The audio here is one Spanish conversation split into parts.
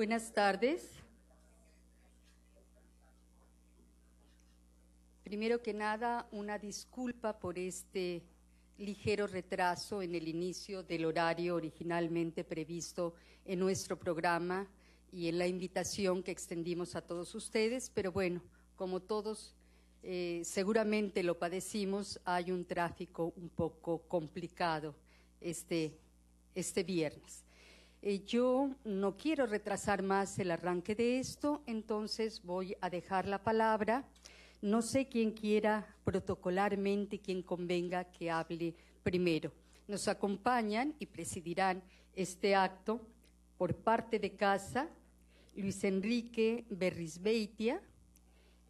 Buenas tardes. Primero que nada, una disculpa por este ligero retraso en el inicio del horario originalmente previsto en nuestro programa y en la invitación que extendimos a todos ustedes, pero bueno, como todos seguramente lo padecimos, hay un tráfico un poco complicado este viernes. Yo no quiero retrasar más el arranque de esto, entonces voy a dejar la palabra. No sé quién quiera protocolarmente, quién convenga que hable primero. Nos acompañan y presidirán este acto por parte de casa Luis Enrique Berrizbeitia.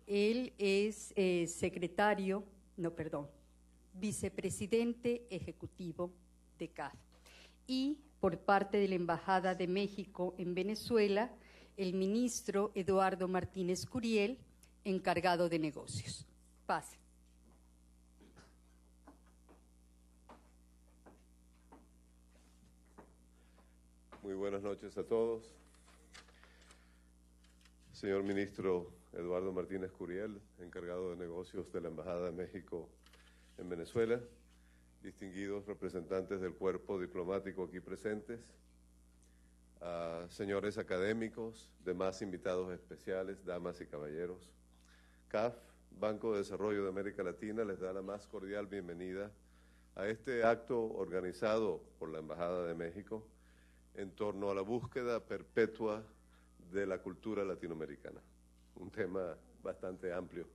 Él es vicepresidente ejecutivo de CAF. Y por parte de la Embajada de México en Venezuela, el ministro Eduardo Martínez Curiel, encargado de negocios. Pase. Muy buenas noches a todos. Señor ministro Eduardo Martínez Curiel, encargado de negocios de la Embajada de México en Venezuela, distinguidos representantes del cuerpo diplomático aquí presentes, señores académicos, demás invitados especiales, damas y caballeros. CAF, Banco de Desarrollo de América Latina, les da la más cordial bienvenida a este acto organizado por la Embajada de México en torno a la búsqueda perpetua de la cultura latinoamericana, un tema bastante amplio.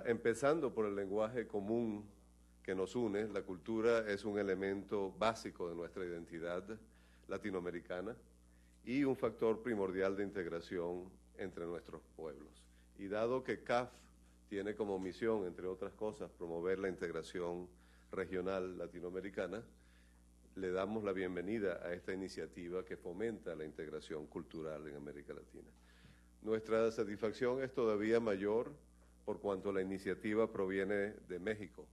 Empezando por el lenguaje común que nos une, la cultura es un elemento básico de nuestra identidad latinoamericana y un factor primordial de integración entre nuestros pueblos. Y dado que CAF tiene como misión, entre otras cosas, promover la integración regional latinoamericana, le damos la bienvenida a esta iniciativa que fomenta la integración cultural en América Latina. Nuestra satisfacción es todavía mayor por cuanto la iniciativa proviene de México,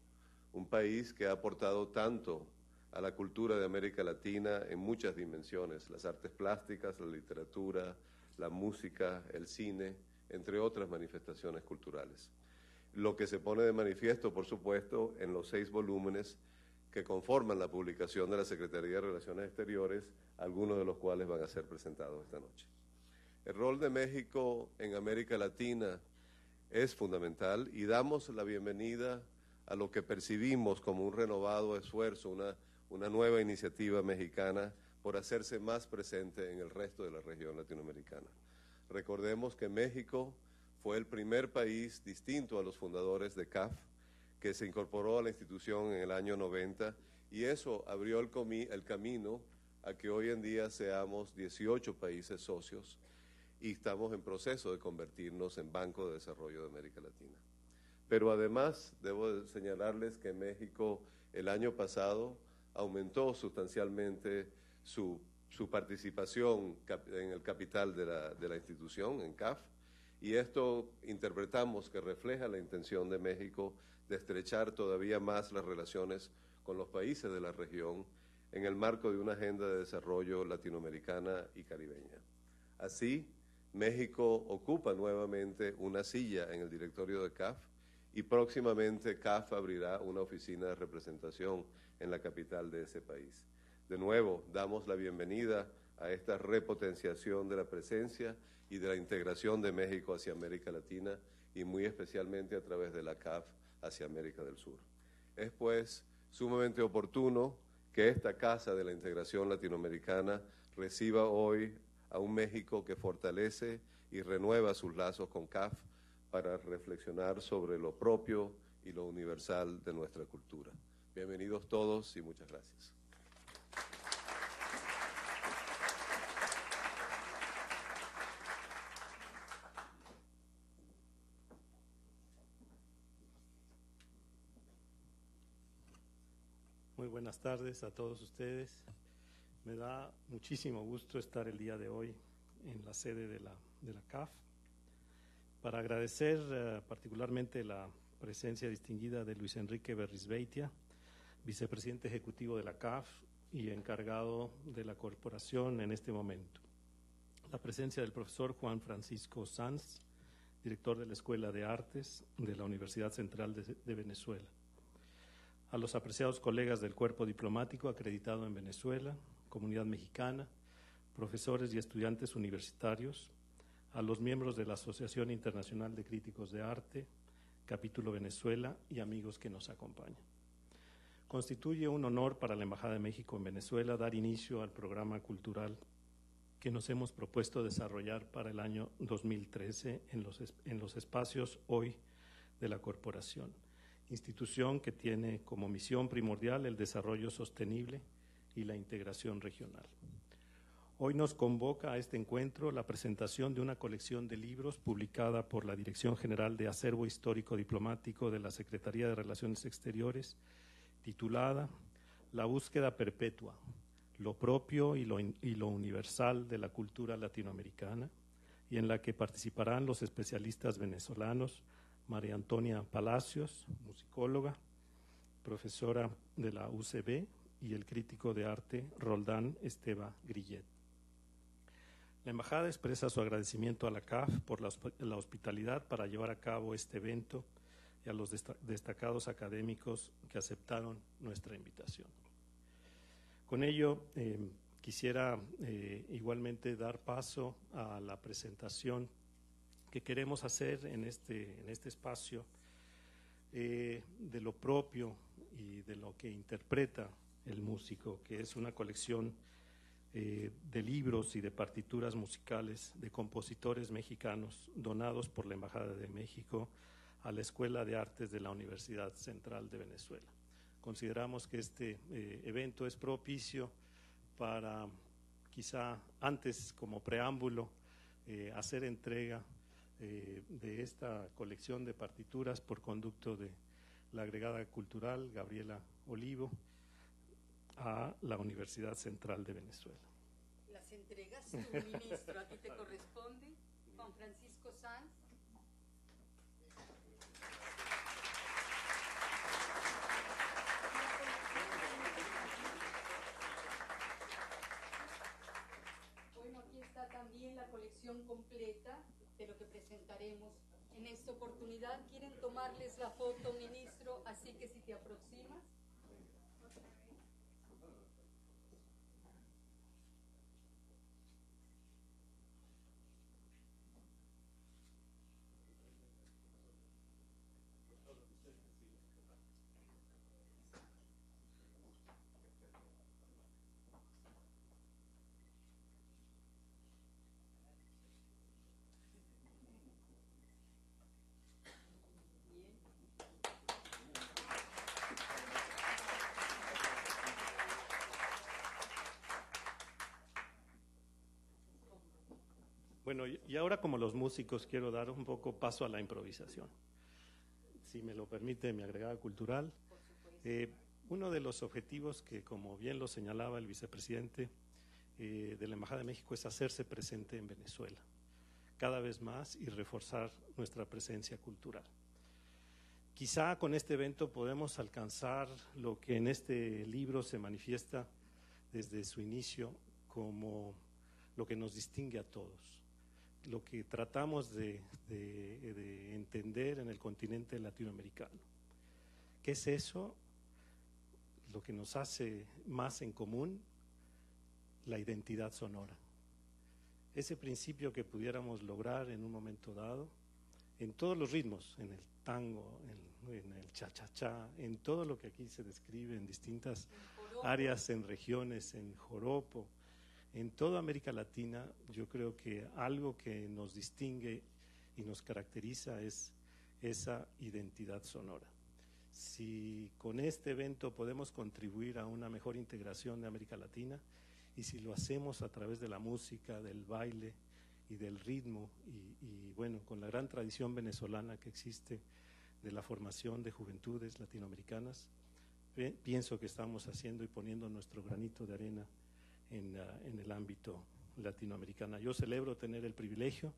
un país que ha aportado tanto a la cultura de América Latina en muchas dimensiones, las artes plásticas, la literatura, la música, el cine, entre otras manifestaciones culturales. Lo que se pone de manifiesto, por supuesto, en los 6 volúmenes que conforman la publicación de la Secretaría de Relaciones Exteriores, algunos de los cuales van a ser presentados esta noche. El rol de México en América Latina es fundamental y damos la bienvenida a lo que percibimos como un renovado esfuerzo, una nueva iniciativa mexicana por hacerse más presente en el resto de la región latinoamericana. Recordemos que México fue el primer país distinto a los fundadores de CAF que se incorporó a la institución en el año 90 y eso abrió el camino a que hoy en día seamos 18 países socios y estamos en proceso de convertirnos en Banco de Desarrollo de América Latina. Pero además, debo señalarles que México el año pasado aumentó sustancialmente su participación en el capital de la institución, en CAF, y esto interpretamos que refleja la intención de México de estrechar todavía más las relaciones con los países de la región en el marco de una agenda de desarrollo latinoamericana y caribeña. Así, México ocupa nuevamente una silla en el directorio de CAF y próximamente CAF abrirá una oficina de representación en la capital de ese país. De nuevo, damos la bienvenida a esta repotenciación de la presencia y de la integración de México hacia América Latina y muy especialmente a través de la CAF hacia América del Sur. Es pues sumamente oportuno que esta Casa de la Integración Latinoamericana reciba hoy a un México que fortalece y renueva sus lazos con CAF para reflexionar sobre lo propio y lo universal de nuestra cultura. Bienvenidos todos y muchas gracias. Muy buenas tardes a todos ustedes. Me da muchísimo gusto estar el día de hoy en la sede de la CAF para agradecer particularmente la presencia distinguida de Luis Enrique Berrizbeitia, vicepresidente ejecutivo de la CAF y encargado de la corporación en este momento. la presencia del profesor Juan Francisco Sanz, director de la Escuela de Artes de la Universidad Central de Venezuela. A los apreciados colegas del cuerpo diplomático acreditado en Venezuela, comunidad mexicana, profesores y estudiantes universitarios, a los miembros de la Asociación Internacional de Críticos de Arte, Capítulo Venezuela y amigos que nos acompañan. Constituye un honor para la Embajada de México en Venezuela dar inicio al programa cultural que nos hemos propuesto desarrollar para el año 2013 en los espacios hoy de la corporación, institución que tiene como misión primordial el desarrollo sostenible y la integración regional. Hoy nos convoca a este encuentro la presentación de una colección de libros publicada por la Dirección General de Acervo Histórico Diplomático de la Secretaría de Relaciones Exteriores, titulada La búsqueda perpetua, lo propio y lo universal de la cultura latinoamericana, y en la que participarán los especialistas venezolanos María Antonia Palacios, musicóloga, profesora de la UCB, y el crítico de arte Roldán Esteba Grillet. La Embajada expresa su agradecimiento a la CAF por la hospitalidad para llevar a cabo este evento y a los destacados académicos que aceptaron nuestra invitación. Con ello, quisiera igualmente dar paso a la presentación que queremos hacer en este espacio de lo propio y de lo que interpreta el músico, que es una colección de libros y de partituras musicales de compositores mexicanos donados por la Embajada de México a la Escuela de Artes de la Universidad Central de Venezuela. Consideramos que este evento es propicio para, quizá antes como preámbulo, hacer entrega de esta colección de partituras por conducto de la agregada cultural Gabriela Olivo a la Universidad Central de Venezuela. Las entregas tú, ministro, a ti te corresponde, Juan Francisco Sanz. Bueno, aquí está también la colección completa de lo que presentaremos en esta oportunidad. Quieren tomarles la foto, ministro, así que si te aproximas. Bueno, y ahora como los músicos quiero dar un poco paso a la improvisación. Si me lo permite mi agregada cultural. Uno de los objetivos que, como bien lo señalaba el vicepresidente de la Embajada de México, es hacerse presente en Venezuela cada vez más y reforzar nuestra presencia cultural. Quizá con este evento podemos alcanzar lo que en este libro se manifiesta desde su inicio como lo que nos distingue a todos, lo que tratamos de entender en el continente latinoamericano. ¿Qué es eso? Lo que nos hace más en común, la identidad sonora. Ese principio que pudiéramos lograr en un momento dado, en todos los ritmos, en el tango, en el cha-cha-cha, en todo lo que aquí se describe en distintas áreas, en regiones, en joropo, en toda América Latina. Yo creo que algo que nos distingue y nos caracteriza es esa identidad sonora. Si con este evento podemos contribuir a una mejor integración de América Latina, y si lo hacemos a través de la música, del baile y del ritmo, y bueno, con la gran tradición venezolana que existe de la formación de juventudes latinoamericanas, pienso que estamos haciendo y poniendo nuestro granito de arena en el ámbito latinoamericano. Yo celebro tener el privilegio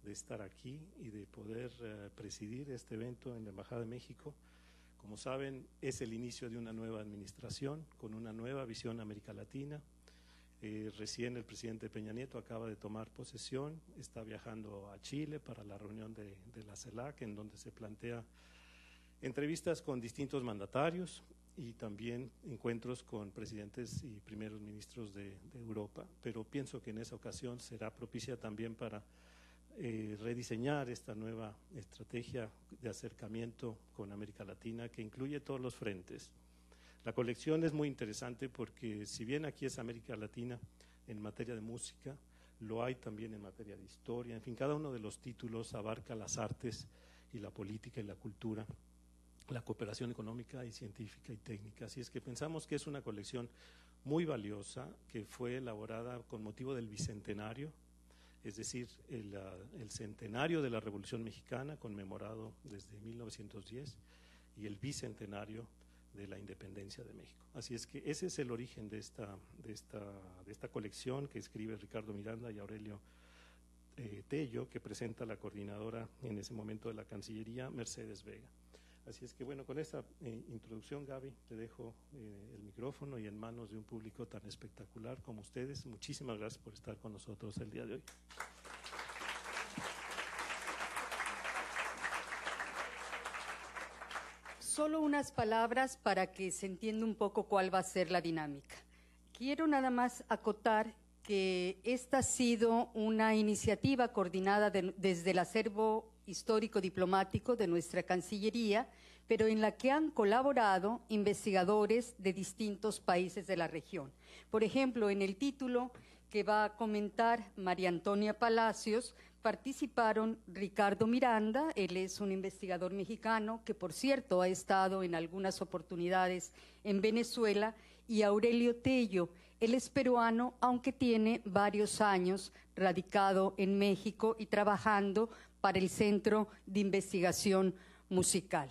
de estar aquí y de poder presidir este evento en la Embajada de México. Como saben, es el inicio de una nueva administración con una nueva visión a América Latina. Recién el presidente Peña Nieto acaba de tomar posesión, está viajando a Chile para la reunión de la CELAC, en donde se plantea entrevistas con distintos mandatarios y también encuentros con presidentes y primeros ministros de Europa. Pero pienso que en esa ocasión será propicia también para rediseñar esta nueva estrategia de acercamiento con América Latina que incluye todos los frentes. La colección es muy interesante porque si bien aquí es América Latina en materia de música, lo hay también en materia de historia, en fin, cada uno de los títulos abarca las artes y la política y la cultura, la cooperación económica y científica y técnica. Así es que pensamos que es una colección muy valiosa que fue elaborada con motivo del Bicentenario, es decir, el centenario de la Revolución Mexicana, conmemorado desde 1910, y el bicentenario de la independencia de México. Así es que ese es el origen de esta colección que escribe Ricardo Miranda y Aurelio Tello, que presenta la coordinadora en ese momento de la Cancillería, Mercedes Vega. Así es que bueno, con esta introducción, Gaby, te dejo el micrófono y en manos de un público tan espectacular como ustedes. Muchísimas gracias por estar con nosotros el día de hoy. Solo unas palabras para que se entienda un poco cuál va a ser la dinámica. Quiero nada más acotar que esta ha sido una iniciativa coordinada desde el acervo histórico diplomático de nuestra Cancillería, pero en la que han colaborado investigadores de distintos países de la región. Por ejemplo, en el título que va a comentar María Antonia Palacios, participaron Ricardo Miranda, él es un investigador mexicano que por cierto ha estado en algunas oportunidades en Venezuela, y Aurelio Tello, él es peruano, aunque tiene varios años radicado en México y trabajando para el Centro de Investigación Musical.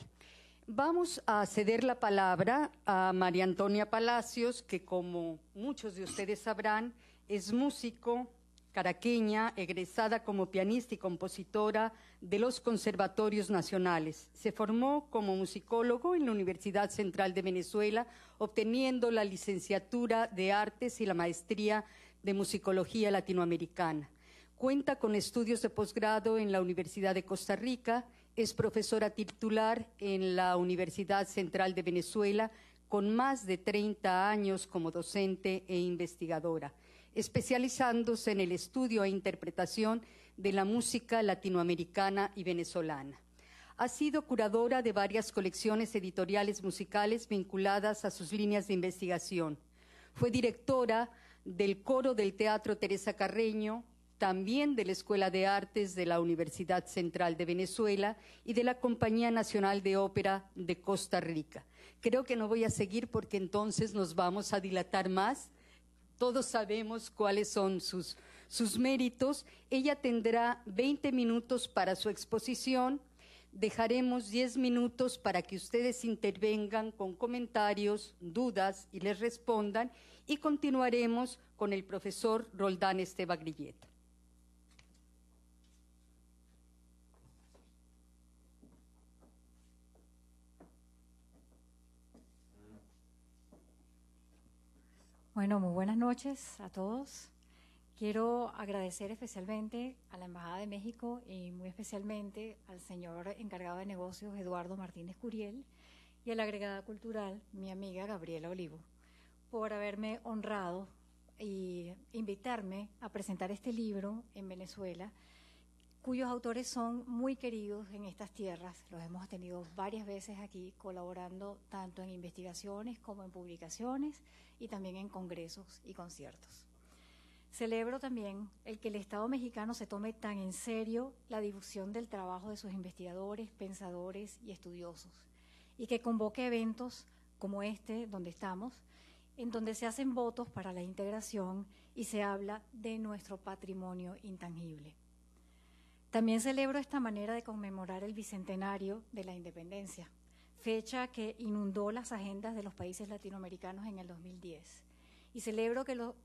Vamos a ceder la palabra a María Antonia Palacios, que como muchos de ustedes sabrán, es músico, caraqueña, egresada como pianista y compositora de los conservatorios nacionales. Se formó como musicólogo en la Universidad Central de Venezuela, obteniendo la licenciatura de Artes y la maestría de Musicología Latinoamericana. Cuenta con estudios de posgrado en la Universidad de Costa Rica, es profesora titular en la Universidad Central de Venezuela, con más de 30 años como docente e investigadora, especializándose en el estudio e interpretación de la música latinoamericana y venezolana. Ha sido curadora de varias colecciones editoriales musicales vinculadas a sus líneas de investigación. Fue directora del coro del Teatro Teresa Carreño, también de la Escuela de Artes de la Universidad Central de Venezuela y de la Compañía Nacional de Ópera de Costa Rica. Creo que no voy a seguir porque entonces nos vamos a dilatar más. Todos sabemos cuáles son sus méritos. Ella tendrá 20 minutos para su exposición. Dejaremos 10 minutos para que ustedes intervengan con comentarios, dudas y les respondan. Y continuaremos con el profesor Roldán Esteva Grilleta. Bueno, muy buenas noches a todos. Quiero agradecer especialmente a la Embajada de México y muy especialmente al señor encargado de negocios Eduardo Martínez Curiel y a la agregada cultural, mi amiga Gabriela Olivo, por haberme honrado y invitarme a presentar este libro en Venezuela, cuyos autores son muy queridos en estas tierras. Los hemos tenido varias veces aquí colaborando tanto en investigaciones como en publicaciones y también en congresos y conciertos. Celebro también el que el Estado mexicano se tome tan en serio la difusión del trabajo de sus investigadores, pensadores y estudiosos, y que convoque eventos como este donde estamos, en donde se hacen votos para la integración y se habla de nuestro patrimonio intangible. También celebro esta manera de conmemorar el bicentenario de la independencia, fecha que inundó las agendas de los países latinoamericanos en el 2010. Y celebro que lo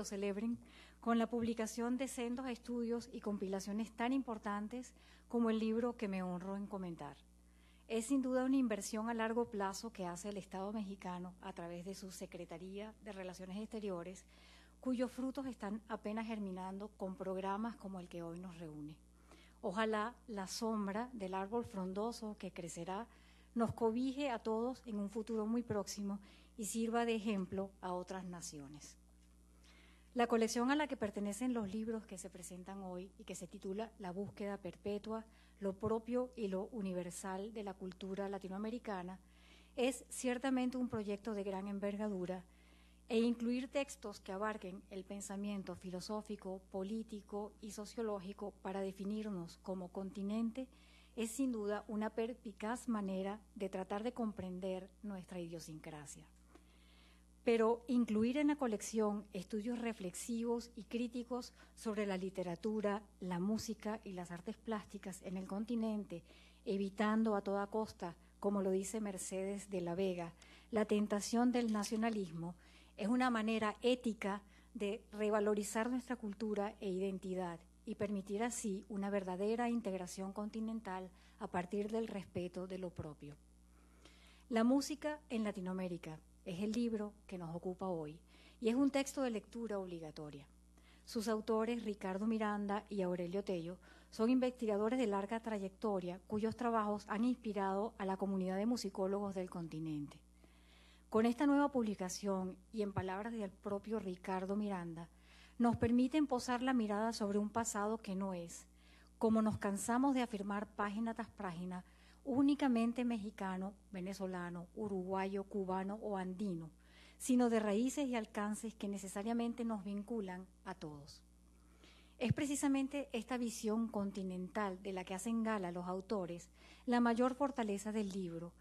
celebren con la publicación de sendos estudios y compilaciones tan importantes como el libro que me honro en comentar. Es sin duda una inversión a largo plazo que hace el Estado mexicano a través de su Secretaría de Relaciones Exteriores, cuyos frutos están apenas germinando con programas como el que hoy nos reúne. Ojalá la sombra del árbol frondoso que crecerá nos cobije a todos en un futuro muy próximo y sirva de ejemplo a otras naciones. La colección a la que pertenecen los libros que se presentan hoy y que se titula La búsqueda perpetua, lo propio y lo universal de la cultura latinoamericana es ciertamente un proyecto de gran envergadura, e incluir textos que abarquen el pensamiento filosófico, político y sociológico para definirnos como continente es sin duda una perspicaz manera de tratar de comprender nuestra idiosincrasia. Pero incluir en la colección estudios reflexivos y críticos sobre la literatura, la música y las artes plásticas en el continente, evitando a toda costa, como lo dice Mercedes de la Vega, la tentación del nacionalismo, es una manera ética de revalorizar nuestra cultura e identidad y permitir así una verdadera integración continental a partir del respeto de lo propio. La música en Latinoamérica es el libro que nos ocupa hoy y es un texto de lectura obligatoria. Sus autores, Ricardo Miranda y Aurelio Tello, son investigadores de larga trayectoria cuyos trabajos han inspirado a la comunidad de musicólogos del continente. Con esta nueva publicación, y en palabras del propio Ricardo Miranda, nos permiten posar la mirada sobre un pasado que no es, como nos cansamos de afirmar página tras página, únicamente mexicano, venezolano, uruguayo, cubano o andino, sino de raíces y alcances que necesariamente nos vinculan a todos. Es precisamente esta visión continental de la que hacen gala los autores la mayor fortaleza del libro,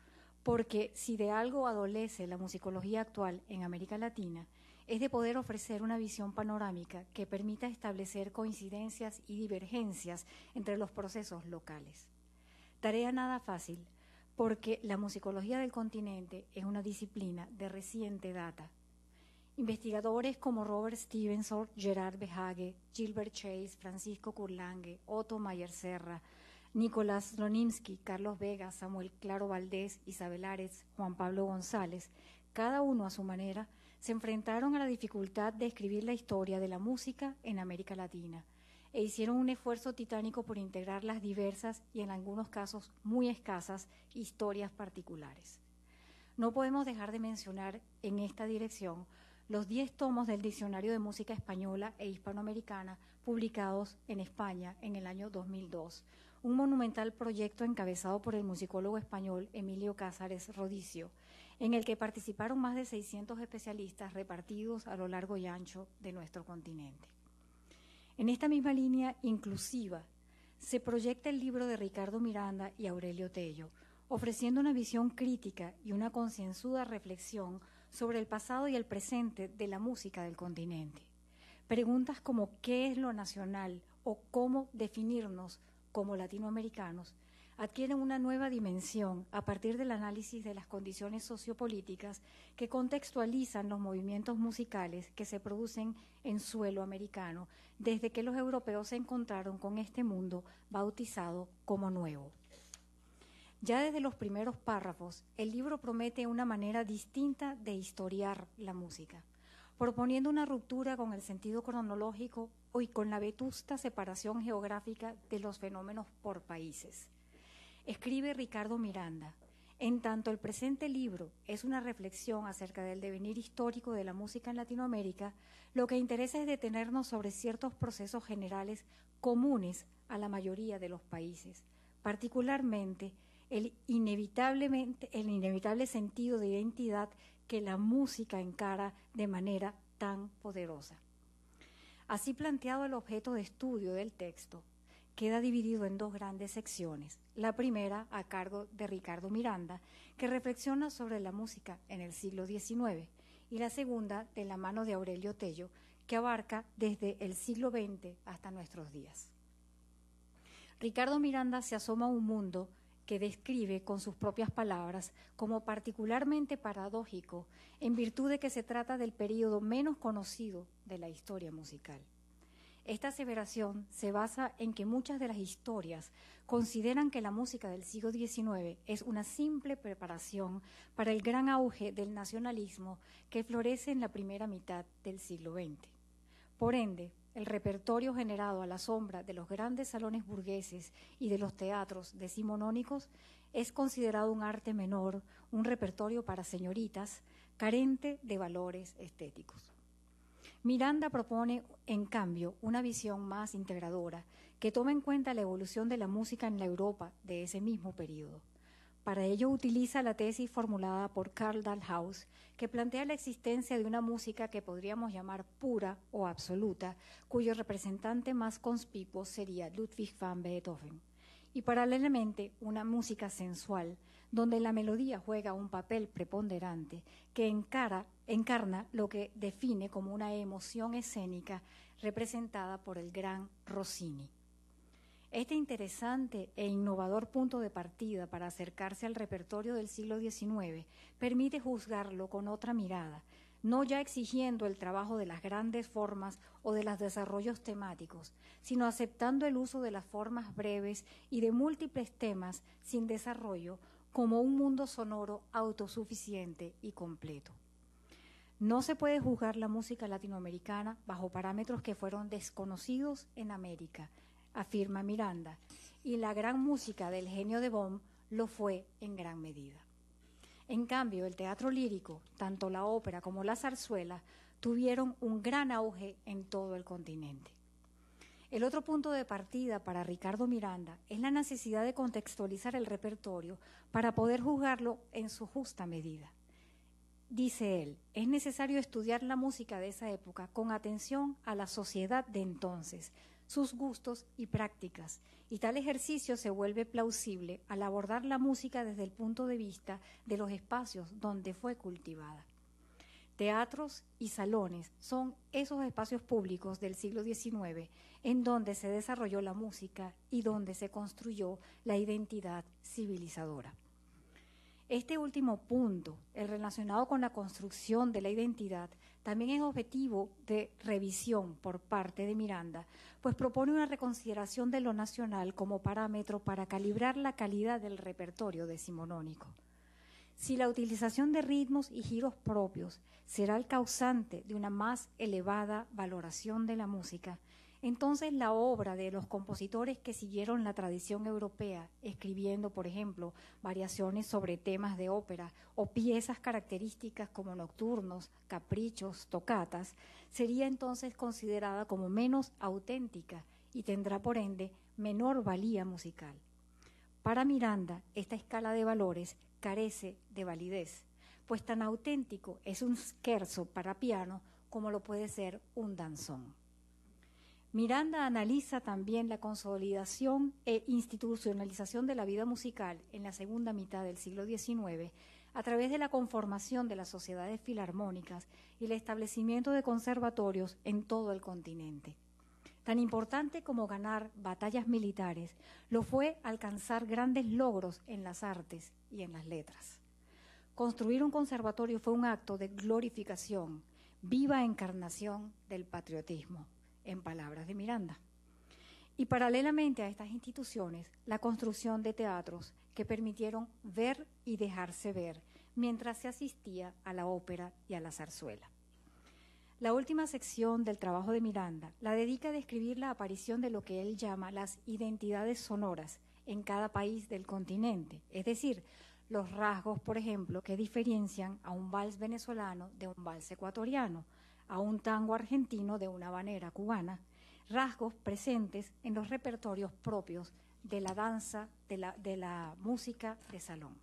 porque si de algo adolece la musicología actual en América Latina, es de poder ofrecer una visión panorámica que permita establecer coincidencias y divergencias entre los procesos locales. Tarea nada fácil, porque la musicología del continente es una disciplina de reciente data. Investigadores como Robert Stevenson, Gerard Behage, Gilbert Chase, Francisco Kurlange, Otto Mayer Serra, Nicolás Slonimsky, Carlos Vega, Samuel Claro Valdés, Isabel Aretz, Juan Pablo González, cada uno a su manera, se enfrentaron a la dificultad de escribir la historia de la música en América Latina e hicieron un esfuerzo titánico por integrar las diversas y en algunos casos muy escasas historias particulares. No podemos dejar de mencionar en esta dirección los 10 tomos del Diccionario de Música Española e Hispanoamericana publicados en España en el año 2002, un monumental proyecto encabezado por el musicólogo español Emilio Cázares Rodicio, en el que participaron más de 600 especialistas repartidos a lo largo y ancho de nuestro continente. En esta misma línea inclusiva se proyecta el libro de Ricardo Miranda y Aurelio Tello, ofreciendo una visión crítica y una concienzuda reflexión sobre el pasado y el presente de la música del continente. Preguntas como ¿qué es lo nacional? O ¿cómo definirnos como latinoamericanos? Adquieren una nueva dimensión a partir del análisis de las condiciones sociopolíticas que contextualizan los movimientos musicales que se producen en suelo americano desde que los europeos se encontraron con este mundo bautizado como nuevo. Ya desde los primeros párrafos, el libro promete una manera distinta de historiar la música, proponiendo una ruptura con el sentido cronológico y con la vetusta separación geográfica de los fenómenos por países. Escribe Ricardo Miranda: en tanto el presente libro es una reflexión acerca del devenir histórico de la música en Latinoamérica, lo que interesa es detenernos sobre ciertos procesos generales comunes a la mayoría de los países, particularmente el inevitable sentido de identidad que la música encara de manera tan poderosa. Así planteado, el objeto de estudio del texto queda dividido en dos grandes secciones. La primera, a cargo de Ricardo Miranda, que reflexiona sobre la música en el siglo XIX, y la segunda, de la mano de Aurelio Tello, que abarca desde el siglo XX hasta nuestros días. Ricardo Miranda se asoma a un mundo que describe con sus propias palabras como particularmente paradójico, en virtud de que se trata del período menos conocido de la historia musical. Esta aseveración se basa en que muchas de las historias consideran que la música del siglo XIX es una simple preparación para el gran auge del nacionalismo que florece en la primera mitad del siglo XX. Por ende, el repertorio generado a la sombra de los grandes salones burgueses y de los teatros decimonónicos es considerado un arte menor, un repertorio para señoritas, carente de valores estéticos. Miranda propone, en cambio, una visión más integradora que toma en cuenta la evolución de la música en la Europa de ese mismo periodo. Para ello utiliza la tesis formulada por Karl Dalhaus, que plantea la existencia de una música que podríamos llamar pura o absoluta, cuyo representante más conspicuo sería Ludwig van Beethoven, y paralelamente una música sensual, donde la melodía juega un papel preponderante que encarna lo que define como una emoción escénica representada por el gran Rossini. Este interesante e innovador punto de partida para acercarse al repertorio del siglo XIX permite juzgarlo con otra mirada, no ya exigiendo el trabajo de las grandes formas o de los desarrollos temáticos, sino aceptando el uso de las formas breves y de múltiples temas sin desarrollo como un mundo sonoro autosuficiente y completo. No se puede juzgar la música latinoamericana bajo parámetros que fueron desconocidos en América, afirma Miranda, y la gran música del genio de Bohm lo fue en gran medida. En cambio, el teatro lírico, tanto la ópera como la zarzuela, tuvieron un gran auge en todo el continente. El otro punto de partida para Ricardo Miranda es la necesidad de contextualizar el repertorio para poder juzgarlo en su justa medida. Dice él, es necesario estudiar la música de esa época con atención a la sociedad de entonces, sus gustos y prácticas, y tal ejercicio se vuelve plausible al abordar la música desde el punto de vista de los espacios donde fue cultivada. Teatros y salones son esos espacios públicos del siglo XIX en donde se desarrolló la música y donde se construyó la identidad civilizadora. Este último punto, el relacionado con la construcción de la identidad, también es objetivo de revisión por parte de Miranda, pues propone una reconsideración de lo nacional como parámetro para calibrar la calidad del repertorio decimonónico. Si la utilización de ritmos y giros propios será el causante de una más elevada valoración de la música, entonces la obra de los compositores que siguieron la tradición europea, escribiendo, por ejemplo, variaciones sobre temas de ópera o piezas características como nocturnos, caprichos, tocatas, sería entonces considerada como menos auténtica y tendrá por ende menor valía musical. Para Miranda, esta escala de valores carece de validez, pues tan auténtico es un scherzo para piano como lo puede ser un danzón. Miranda analiza también la consolidación e institucionalización de la vida musical en la segunda mitad del siglo XIX a través de la conformación de las sociedades filarmónicas y el establecimiento de conservatorios en todo el continente. Tan importante como ganar batallas militares, lo fue alcanzar grandes logros en las artes y en las letras. Construir un conservatorio fue un acto de glorificación, viva encarnación del patriotismo, en palabras de Miranda. Y paralelamente a estas instituciones, la construcción de teatros que permitieron ver y dejarse ver mientras se asistía a la ópera y a la zarzuela. La última sección del trabajo de Miranda la dedica a describir la aparición de lo que él llama las identidades sonoras en cada país del continente, es decir, los rasgos, por ejemplo, que diferencian a un vals venezolano de un vals ecuatoriano, a un tango argentino de una habanera cubana, rasgos presentes en los repertorios propios de la danza, de la música de salón.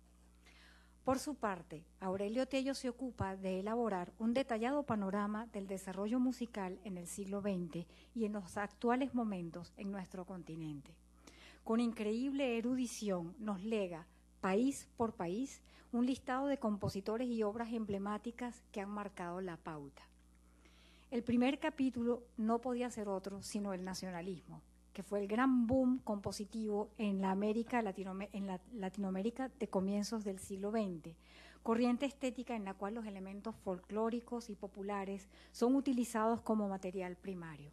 Por su parte, Aurelio Tello se ocupa de elaborar un detallado panorama del desarrollo musical en el siglo XX y en los actuales momentos en nuestro continente. Con increíble erudición nos lega, país por país, un listado de compositores y obras emblemáticas que han marcado la pauta. El primer capítulo no podía ser otro sino el nacionalismo, que fue el gran boom compositivo en la Latinoamérica de comienzos del siglo XX, corriente estética en la cual los elementos folclóricos y populares son utilizados como material primario.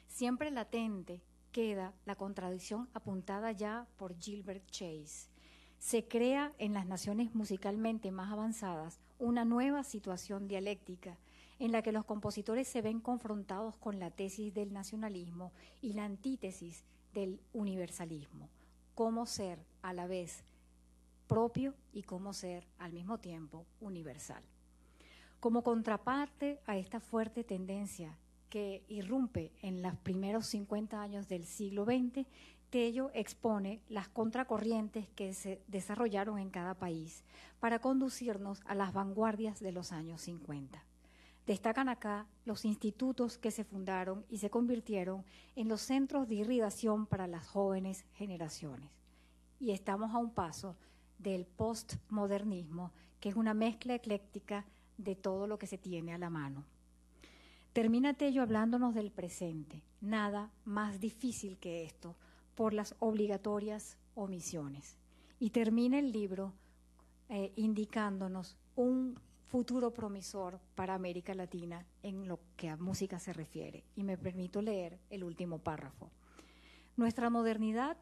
Siempre latente queda la contradicción apuntada ya por Gilbert Chase. Se crea en las naciones musicalmente más avanzadas una nueva situación dialéctica en la que los compositores se ven confrontados con la tesis del nacionalismo y la antítesis del universalismo. Cómo ser a la vez propio y cómo ser al mismo tiempo universal. Como contraparte a esta fuerte tendencia que irrumpe en los primeros 50 años del siglo XX, Tello expone las contracorrientes que se desarrollaron en cada país para conducirnos a las vanguardias de los años 50. Destacan acá los institutos que se fundaron y se convirtieron en los centros de irrigación para las jóvenes generaciones. Y estamos a un paso del postmodernismo, que es una mezcla ecléctica de todo lo que se tiene a la mano. Termina Tello hablándonos del presente, nada más difícil que esto, por las obligatorias omisiones. Y termina el libro indicándonos un futuro promisor para América Latina en lo que a música se refiere. Y me permito leer el último párrafo. Nuestra modernidad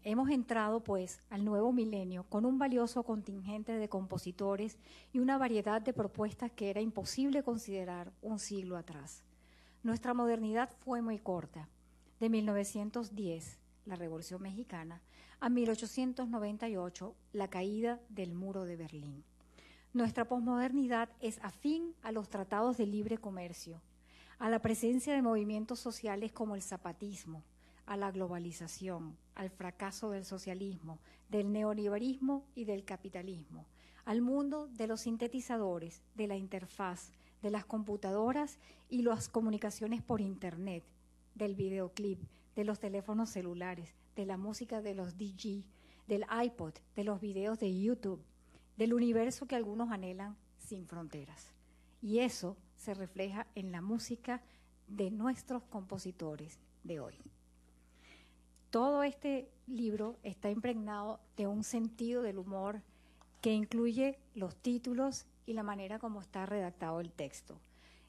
hemos entrado pues al nuevo milenio con un valioso contingente de compositores y una variedad de propuestas que era imposible considerar un siglo atrás. Nuestra modernidad fue muy corta, de 1910, la Revolución Mexicana, a 1898, la caída del Muro de Berlín. Nuestra posmodernidad es afín a los tratados de libre comercio, a la presencia de movimientos sociales como el zapatismo, a la globalización, al fracaso del socialismo, del neoliberalismo y del capitalismo, al mundo de los sintetizadores, de la interfaz, de las computadoras y las comunicaciones por Internet, del videoclip, de los teléfonos celulares, de la música de los DJ, del iPod, de los videos de YouTube, del universo que algunos anhelan sin fronteras. Y eso se refleja en la música de nuestros compositores de hoy. Todo este libro está impregnado de un sentido del humor que incluye los títulos y la manera como está redactado el texto.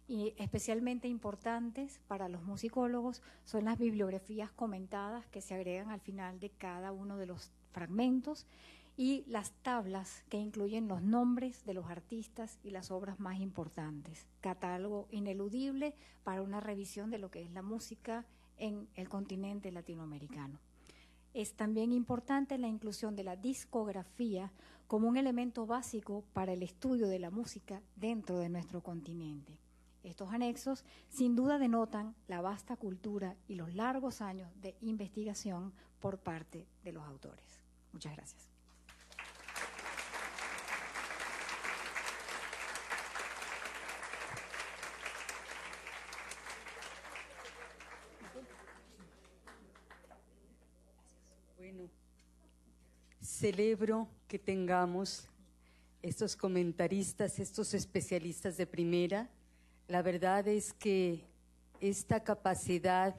Y especialmente importantes para los musicólogos son las bibliografías comentadas que se agregan al final de cada uno de los fragmentos y las tablas que incluyen los nombres de los artistas y las obras más importantes. Catálogo ineludible para una revisión de lo que es la música en el continente latinoamericano. Es también importante la inclusión de la discografía como un elemento básico para el estudio de la música dentro de nuestro continente. Estos anexos sin duda denotan la vasta cultura y los largos años de investigación por parte de los autores. Muchas gracias. Bueno, celebro que tengamos estos comentaristas, estos especialistas de primera. La verdad es que esta capacidad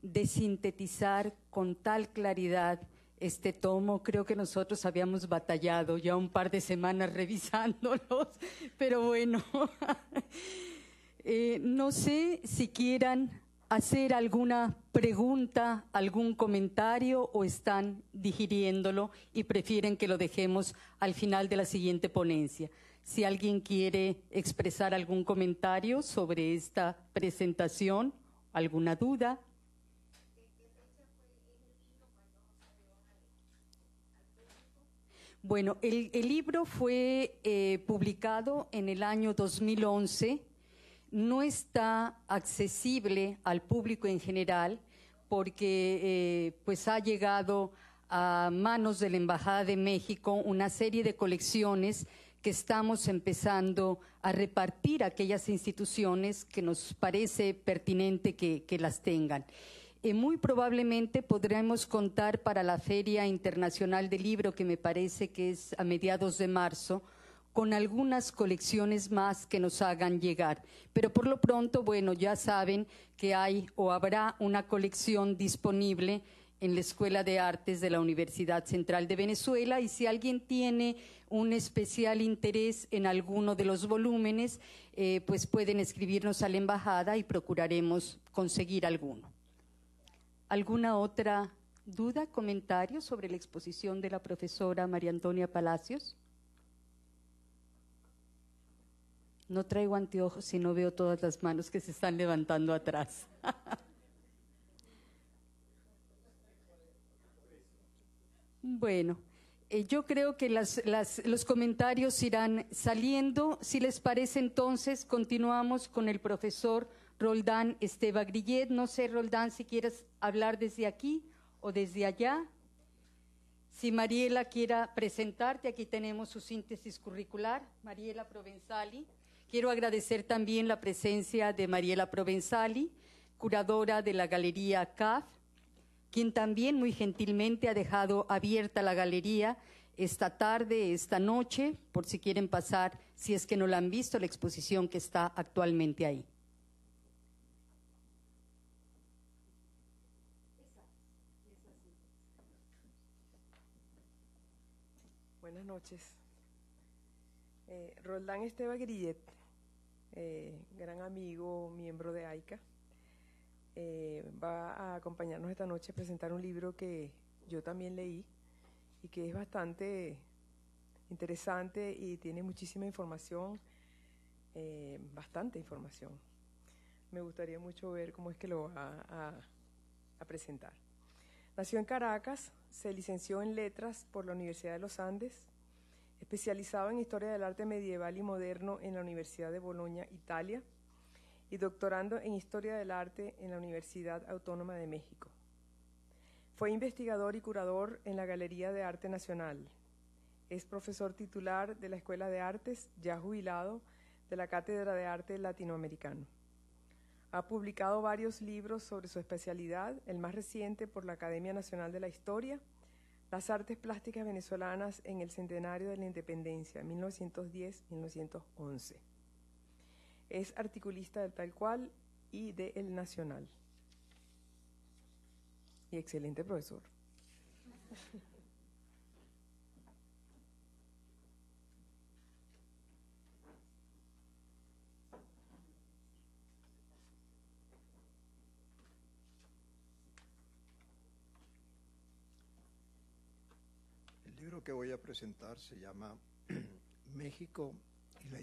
de sintetizar con tal claridad este tomo, creo que nosotros habíamos batallado ya un par de semanas revisándolos, pero bueno, no sé si quieran hacer alguna pregunta, algún comentario o están digiriéndolo y prefieren que lo dejemos al final de la siguiente ponencia. Si alguien quiere expresar algún comentario sobre esta presentación, alguna duda. Bueno, el libro fue publicado en el año 2011. No está accesible al público en general porque pues ha llegado a manos de la Embajada de México una serie de colecciones que estamos empezando a repartir a aquellas instituciones que nos parece pertinente que las tengan. Muy probablemente podremos contar para la Feria Internacional del Libro, que me parece que es a mediados de marzo, con algunas colecciones más que nos hagan llegar. Pero por lo pronto, bueno, ya saben que hay o habrá una colección disponible en la Escuela de Artes de la Universidad Central de Venezuela, y si alguien tiene un especial interés en alguno de los volúmenes, pues pueden escribirnos a la embajada y procuraremos conseguir alguno. ¿Alguna otra duda, comentario sobre la exposición de la profesora María Antonia Palacios? No traigo anteojos y no veo todas las manos que se están levantando atrás. Bueno, yo creo que los comentarios irán saliendo. Si les parece, entonces continuamos con el profesor Roldán Esteva Grillet. No sé, Roldán, si quieres hablar desde aquí o desde allá. Si Mariela quiera presentarte, aquí tenemos su síntesis curricular, Mariela Provenzali. Quiero agradecer también la presencia de Mariela Provenzali, curadora de la Galería CAF, quien también muy gentilmente ha dejado abierta la galería esta tarde, esta noche, por si quieren pasar, si es que no la han visto, la exposición que está actualmente ahí. Buenas noches. Roldán Esteva Grillet, gran amigo, miembro de AICA, va a acompañarnos esta noche a presentar un libro que yo también leí y que es bastante interesante y tiene muchísima información, bastante información. Me gustaría mucho ver cómo es que lo va a presentar. Nació en Caracas, se licenció en Letras por la Universidad de los Andes, especializado en Historia del Arte Medieval y Moderno en la Universidad de Bolonia, Italia, y doctorando en Historia del Arte en la Universidad Autónoma de México. Fue investigador y curador en la Galería de Arte Nacional. Es profesor titular de la Escuela de Artes, ya jubilado, de la Cátedra de Arte Latinoamericano. Ha publicado varios libros sobre su especialidad, el más reciente por la Academia Nacional de la Historia, Las Artes Plásticas Venezolanas en el Centenario de la Independencia, 1910-1911. Es articulista del Tal Cual y de El Nacional. Y excelente profesor. El libro que voy a presentar se llama México y la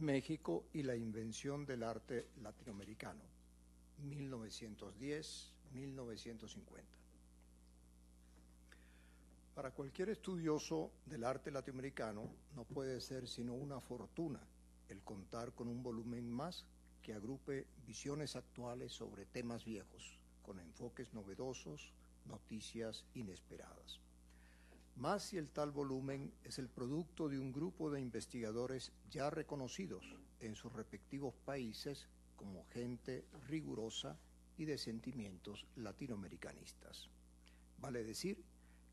México y la invención del arte latinoamericano, 1910-1950. Para cualquier estudioso del arte latinoamericano no puede ser sino una fortuna el contar con un volumen más que agrupe visiones actuales sobre temas viejos, con enfoques novedosos, noticias inesperadas. Más si el tal volumen es el producto de un grupo de investigadores ya reconocidos en sus respectivos países como gente rigurosa y de sentimientos latinoamericanistas. Vale decir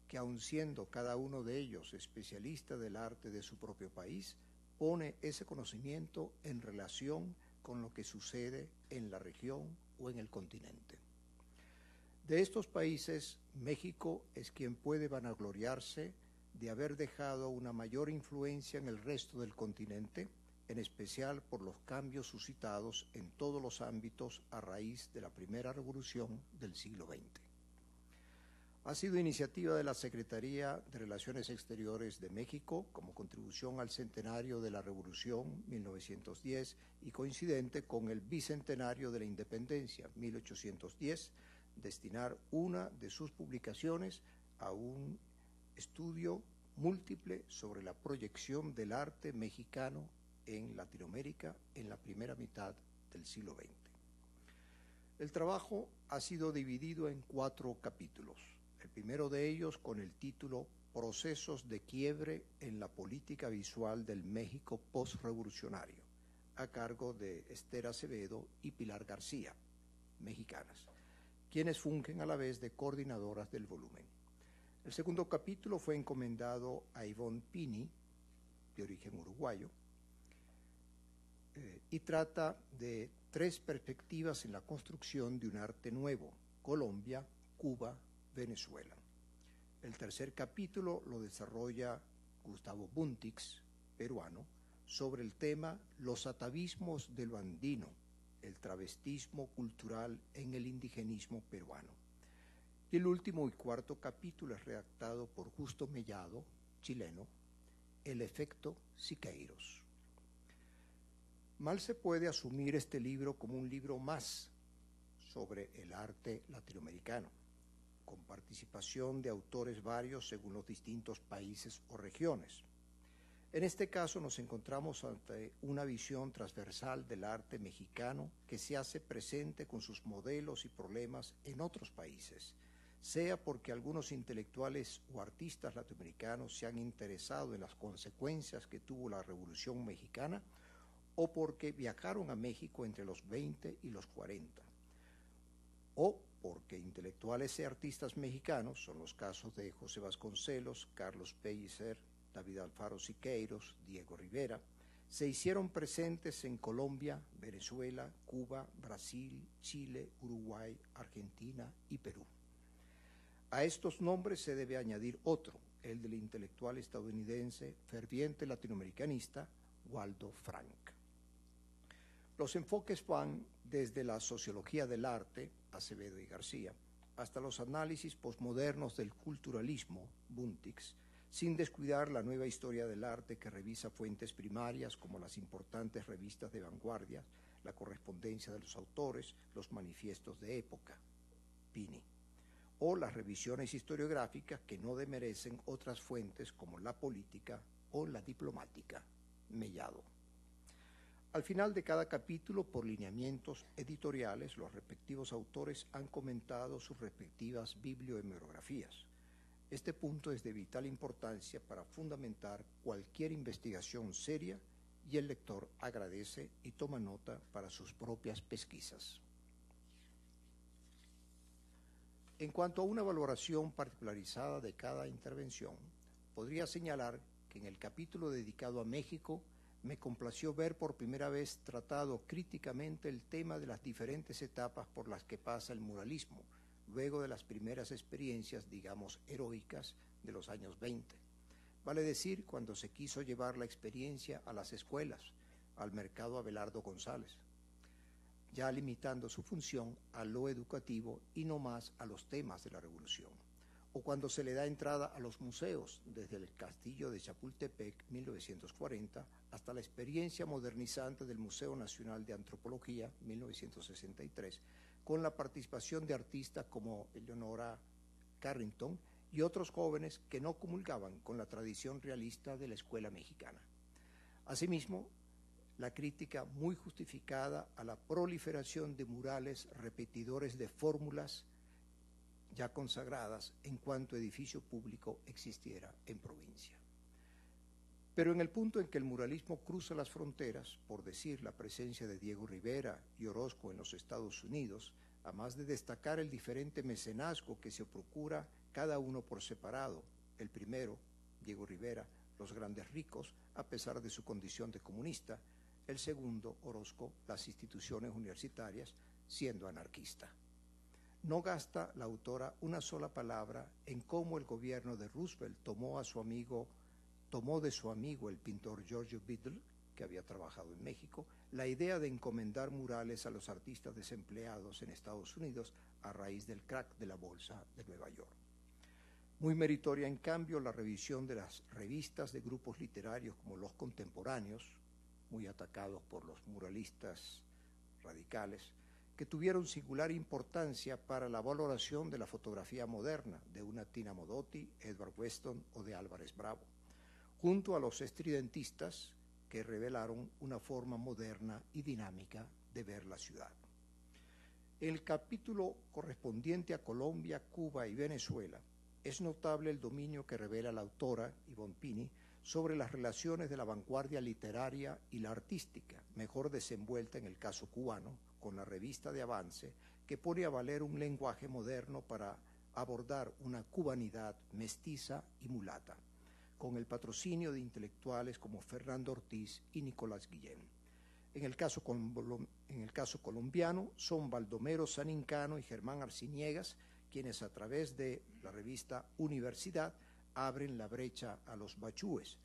que aun siendo cada uno de ellos especialista del arte de su propio país, pone ese conocimiento en relación con lo que sucede en la región o en el continente. De estos países, México es quien puede vanagloriarse de haber dejado una mayor influencia en el resto del continente, en especial por los cambios suscitados en todos los ámbitos a raíz de la primera revolución del siglo XX. Ha sido iniciativa de la Secretaría de Relaciones Exteriores de México como contribución al centenario de la Revolución 1910 y coincidente con el bicentenario de la Independencia 1810, destinar una de sus publicaciones a un estudio múltiple sobre la proyección del arte mexicano en Latinoamérica en la primera mitad del siglo XX. El trabajo ha sido dividido en 4 capítulos. El primero de ellos con el título Procesos de quiebre en la política visual del México postrevolucionario, a cargo de Esther Acevedo y Pilar García, mexicanas, quienes fungen a la vez de coordinadoras del volumen. El segundo capítulo fue encomendado a Ivonne Pini, de origen uruguayo, y trata de 3 perspectivas en la construcción de un arte nuevo: Colombia, Cuba, Venezuela. El tercer capítulo lo desarrolla Gustavo Buntix, peruano, sobre el tema Los atavismos de lo andino, el travestismo cultural en el indigenismo peruano. Y el último y cuarto capítulo es redactado por Justo Mellado, chileno, El efecto Siqueiros. Mal se puede asumir este libro como un libro más sobre el arte latinoamericano, con participación de autores varios según los distintos países o regiones. En este caso nos encontramos ante una visión transversal del arte mexicano que se hace presente con sus modelos y problemas en otros países, sea porque algunos intelectuales o artistas latinoamericanos se han interesado en las consecuencias que tuvo la Revolución Mexicana o porque viajaron a México entre los 20 y los 40, o porque intelectuales y artistas mexicanos, son los casos de José Vasconcelos, Carlos Pellicer, David Alfaro Siqueiros, Diego Rivera, se hicieron presentes en Colombia, Venezuela, Cuba, Brasil, Chile, Uruguay, Argentina y Perú. A estos nombres se debe añadir otro, el del intelectual estadounidense, ferviente latinoamericanista, Waldo Frank. Los enfoques van desde la sociología del arte, Acevedo y García, hasta los análisis posmodernos del culturalismo, Buntix, sin descuidar la nueva historia del arte que revisa fuentes primarias como las importantes revistas de vanguardia, la correspondencia de los autores, los manifiestos de época, Pini, o las revisiones historiográficas que no demerecen otras fuentes como la política o la diplomática, Mellado. Al final de cada capítulo, por lineamientos editoriales, los respectivos autores han comentado sus respectivas bibliohemerografías. Este punto es de vital importancia para fundamentar cualquier investigación seria y el lector agradece y toma nota para sus propias pesquisas. En cuanto a una valoración particularizada de cada intervención, podría señalar que en el capítulo dedicado a México me complació ver por primera vez tratado críticamente el tema de las diferentes etapas por las que pasa el muralismo, luego de las primeras experiencias, digamos, heroicas de los años 20. Vale decir, cuando se quiso llevar la experiencia a las escuelas, al mercado Abelardo González, ya limitando su función a lo educativo y no más a los temas de la revolución. O cuando se le da entrada a los museos, desde el castillo de Chapultepec, 1940, hasta la experiencia modernizante del Museo Nacional de Antropología, 1963, con la participación de artistas como Eleonora Carrington y otros jóvenes que no comulgaban con la tradición realista de la escuela mexicana. Asimismo, la crítica muy justificada a la proliferación de murales repetidores de fórmulas ya consagradas en cuanto edificio público existiera en provincia. Pero en el punto en que el muralismo cruza las fronteras, por decir la presencia de Diego Rivera y Orozco en los Estados Unidos, además de destacar el diferente mecenazgo que se procura cada uno por separado, el primero, Diego Rivera, los grandes ricos, a pesar de su condición de comunista, el segundo, Orozco, las instituciones universitarias, siendo anarquista. No gasta la autora una sola palabra en cómo el gobierno de Roosevelt tomó de su amigo el pintor Giorgio Biddle, que había trabajado en México, la idea de encomendar murales a los artistas desempleados en Estados Unidos a raíz del crack de la bolsa de Nueva York. Muy meritoria, en cambio, la revisión de las revistas de grupos literarios como Los Contemporáneos, muy atacados por los muralistas radicales, que tuvieron singular importancia para la valoración de la fotografía moderna de una Tina Modotti, Edward Weston o de Álvarez Bravo, junto a los estridentistas que revelaron una forma moderna y dinámica de ver la ciudad. El capítulo correspondiente a Colombia, Cuba y Venezuela es notable el dominio que revela la autora, Ivonne Pini, sobre las relaciones de la vanguardia literaria y la artística, mejor desenvuelta en el caso cubano, con la revista de Avance, que pone a valer un lenguaje moderno para abordar una cubanidad mestiza y mulata, con el patrocinio de intelectuales como Fernando Ortiz y Nicolás Guillén. En el caso colombiano son Baldomero Sanincano y Germán Arciniegas, quienes a través de la revista Universidad abren la brecha a los bachúes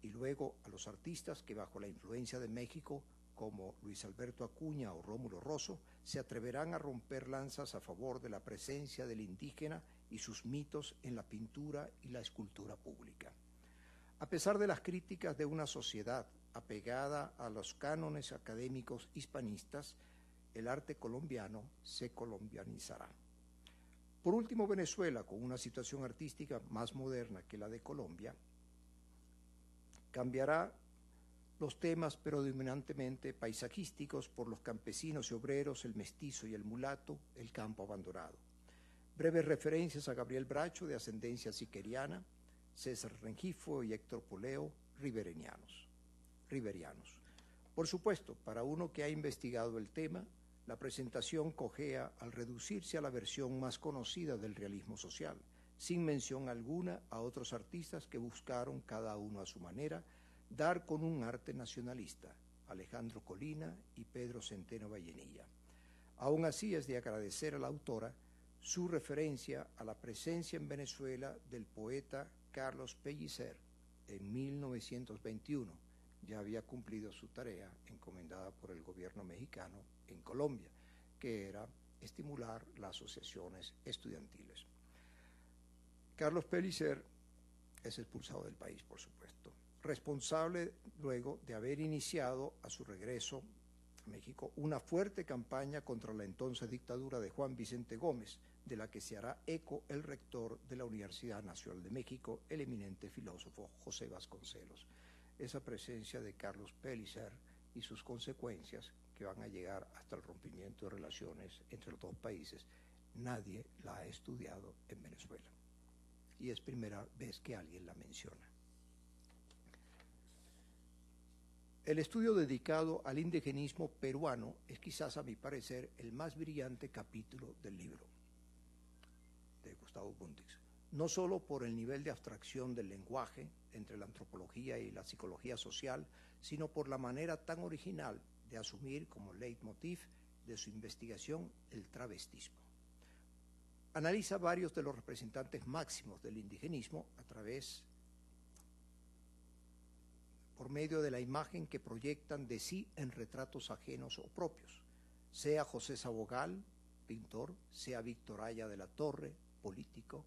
y luego a los artistas que bajo la influencia de México, como Luis Alberto Acuña o Rómulo Rosso, se atreverán a romper lanzas a favor de la presencia del indígena y sus mitos en la pintura y la escultura pública. A pesar de las críticas de una sociedad apegada a los cánones académicos hispanistas, el arte colombiano se colombianizará. Por último, Venezuela, con una situación artística más moderna que la de Colombia, cambiará los temas predominantemente paisajísticos por los campesinos y obreros, el mestizo y el mulato, el campo abandonado. Breves referencias a Gabriel Bracho, de ascendencia siqueriana, César Rengifo y Héctor Poleo, riberianos. Por supuesto, para uno que ha investigado el tema, la presentación cojea al reducirse a la versión más conocida del realismo social, sin mención alguna a otros artistas que buscaron, cada uno a su manera, dar con un arte nacionalista, Alejandro Colina y Pedro Centeno Vallenilla. Aún así, es de agradecer a la autora su referencia a la presencia en Venezuela del poeta Carlos Pellicer en 1921. Ya había cumplido su tarea encomendada por el gobierno mexicano en Colombia, que era estimular las asociaciones estudiantiles. Carlos Pellicer es expulsado del país, por supuesto, responsable luego de haber iniciado a su regreso a México una fuerte campaña contra la entonces dictadura de Juan Vicente Gómez, de la que se hará eco el rector de la Universidad Nacional de México, el eminente filósofo José Vasconcelos. Esa presencia de Carlos Pellicer y sus consecuencias, que van a llegar hasta el rompimiento de relaciones entre los dos países, nadie la ha estudiado en Venezuela. Y es primera vez que alguien la menciona. El estudio dedicado al indigenismo peruano es quizás, a mi parecer, el más brillante capítulo del libro de Gustavo Bundix, no solo por el nivel de abstracción del lenguaje entre la antropología y la psicología social, sino por la manera tan original de asumir como leitmotiv de su investigación el travestismo. Analiza varios de los representantes máximos del indigenismo por medio de la imagen que proyectan de sí en retratos ajenos o propios, sea José Sabogal, pintor, sea Víctor Aya de la Torre, político,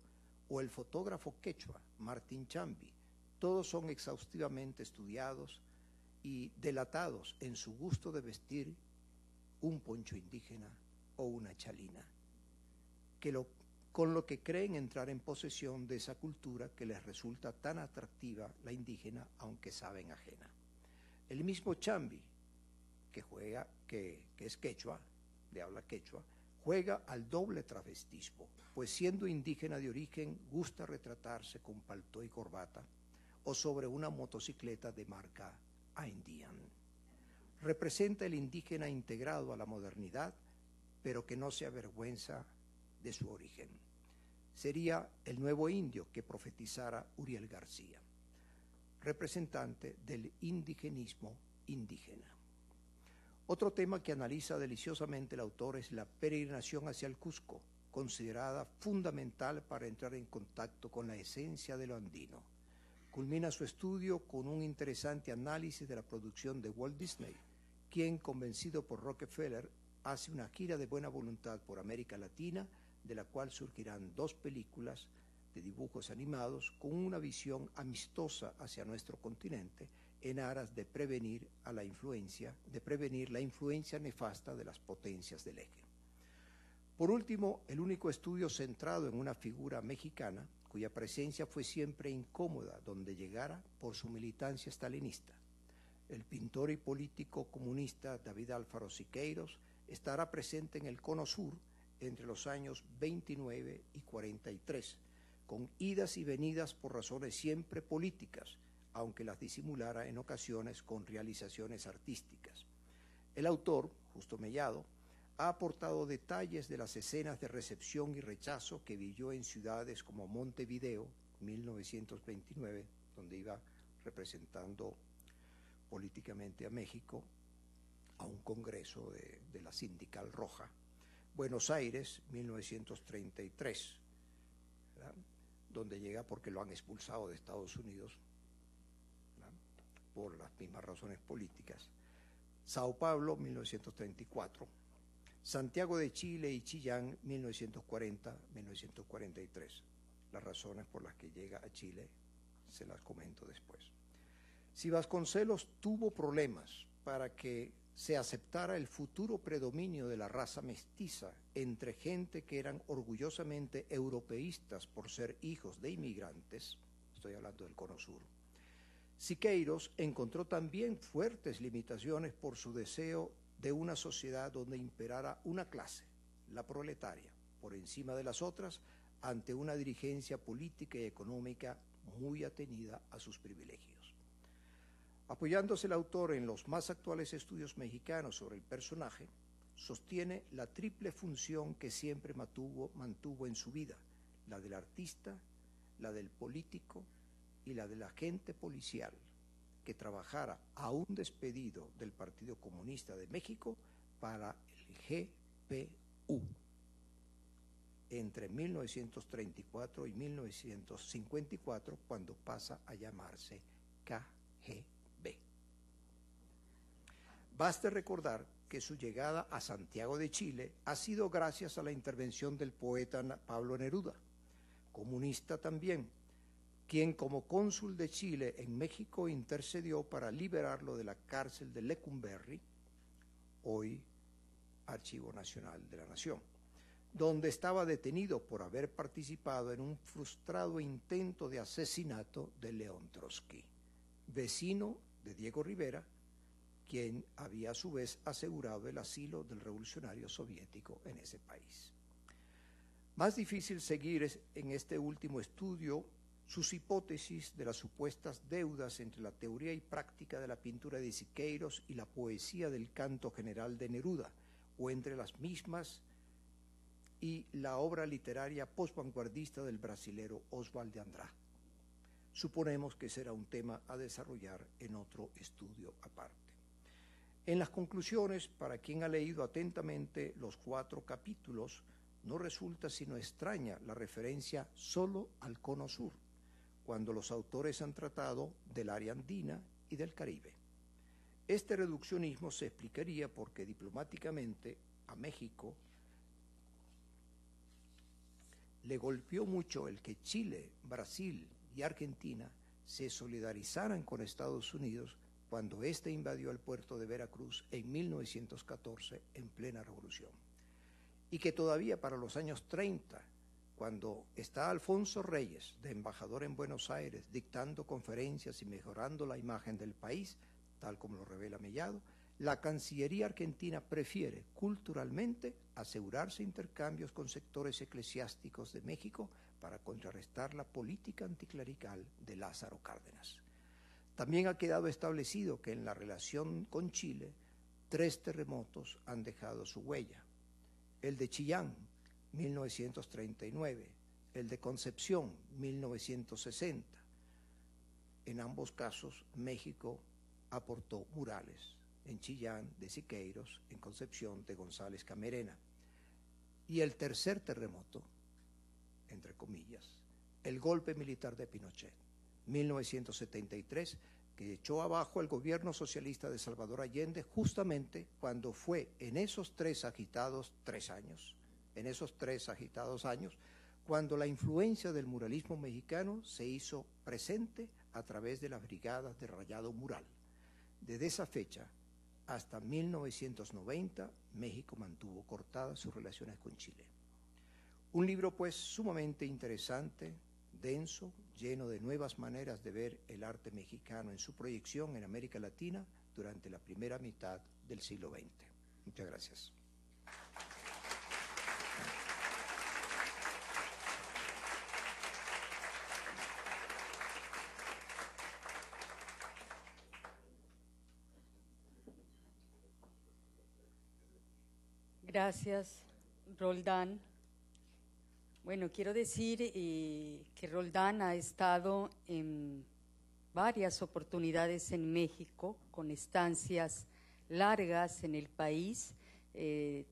o el fotógrafo quechua, Martín Chambi. Todos son exhaustivamente estudiados y delatados en su gusto de vestir un poncho indígena o una chalina, con lo que creen entrar en posesión de esa cultura que les resulta tan atractiva, la indígena, aunque saben ajena. El mismo Chambi, que es quechua, de habla quechua, juega al doble travestismo, pues siendo indígena de origen, gusta retratarse con paltó y corbata o sobre una motocicleta de marca Indian. Representa el indígena integrado a la modernidad, pero que no se avergüenza de su origen. Sería el nuevo indio que profetizara Uriel García, representante del indigenismo indígena. Otro tema que analiza deliciosamente el autor es la peregrinación hacia el Cusco, considerada fundamental para entrar en contacto con la esencia de lo andino. Culmina su estudio con un interesante análisis de la producción de Walt Disney, quien, convencido por Rockefeller, hace una gira de buena voluntad por América Latina, de la cual surgirán 2 películas de dibujos animados con una visión amistosa hacia nuestro continente, en aras de prevenir la influencia nefasta de las potencias del eje. Por último, el único estudio centrado en una figura mexicana, cuya presencia fue siempre incómoda donde llegara por su militancia stalinista. El pintor y político comunista David Alfaro Siqueiros estará presente en el Cono Sur entre los años 29 y 43, con idas y venidas por razones siempre políticas, aunque las disimulara en ocasiones con realizaciones artísticas. El autor, Justo Mellado, ha aportado detalles de las escenas de recepción y rechazo que vivió en ciudades como Montevideo, 1929, donde iba representando políticamente a México, a un congreso de la Sindical Roja, Buenos Aires, 1933, ¿verdad?, donde llega porque lo han expulsado de Estados Unidos, ¿verdad?, por las mismas razones políticas. Sao Paulo, 1934, Santiago de Chile y Chillán, 1940-1943. Las razones por las que llega a Chile se las comento después. Si Vasconcelos tuvo problemas para que se aceptara el futuro predominio de la raza mestiza entre gente que eran orgullosamente europeístas por ser hijos de inmigrantes, estoy hablando del Cono Sur, Siqueiros encontró también fuertes limitaciones por su deseo de una sociedad donde imperara una clase, la proletaria, por encima de las otras, ante una dirigencia política y económica muy atenida a sus privilegios. Apoyándose el autor en los más actuales estudios mexicanos sobre el personaje, sostiene la triple función que siempre mantuvo en su vida, la del artista, la del político y la del agente policial, que trabajara aún despedido del Partido Comunista de México para el GPU entre 1934 y 1954, cuando pasa a llamarse KGB. Baste recordar que su llegada a Santiago de Chile ha sido gracias a la intervención del poeta Pablo Neruda, comunista también, quien como cónsul de Chile en México intercedió para liberarlo de la cárcel de Lecumberri, hoy Archivo Nacional de la Nación, donde estaba detenido por haber participado en un frustrado intento de asesinato de León Trotsky, vecino de Diego Rivera, quien había a su vez asegurado el asilo del revolucionario soviético en ese país. Más difícil seguir en este último estudio sus hipótesis de las supuestas deudas entre la teoría y práctica de la pintura de Siqueiros y la poesía del canto general de Neruda, o entre las mismas y la obra literaria postvanguardista del brasilero Oswald de Andrade. Suponemos que será un tema a desarrollar en otro estudio aparte. En las conclusiones, para quien ha leído atentamente los 4 capítulos, no resulta sino extraña la referencia solo al Cono Sur, cuando los autores han tratado del área andina y del Caribe. Este reduccionismo se explicaría porque diplomáticamente a México le golpeó mucho el que Chile, Brasil y Argentina se solidarizaran con Estados Unidos cuando éste invadió el puerto de Veracruz en 1914 en plena revolución. Y que todavía para los años 30, cuando está Alfonso Reyes, de embajador en Buenos Aires, dictando conferencias y mejorando la imagen del país, tal como lo revela Mellado, la Cancillería argentina prefiere culturalmente asegurarse intercambios con sectores eclesiásticos de México para contrarrestar la política anticlerical de Lázaro Cárdenas. También ha quedado establecido que en la relación con Chile, 3 terremotos han dejado su huella. El de Chillán, 1939, el de Concepción, 1960. En ambos casos, México aportó murales, en Chillán de Siqueiros, en Concepción de González Camerena. Y el tercer terremoto, entre comillas, el golpe militar de Pinochet, 1973, que echó abajo el gobierno socialista de Salvador Allende justamente cuando fue en esos 3 agitados años, cuando la influencia del muralismo mexicano se hizo presente a través de las brigadas de rayado mural. Desde esa fecha hasta 1990, México mantuvo cortadas sus relaciones con Chile. Un libro, pues, sumamente interesante, denso, lleno de nuevas maneras de ver el arte mexicano en su proyección en América Latina durante la primera mitad del siglo XX. Muchas gracias. Gracias, Roldán. Bueno, quiero decir que Roldán ha estado en varias oportunidades en México, con estancias largas en el país,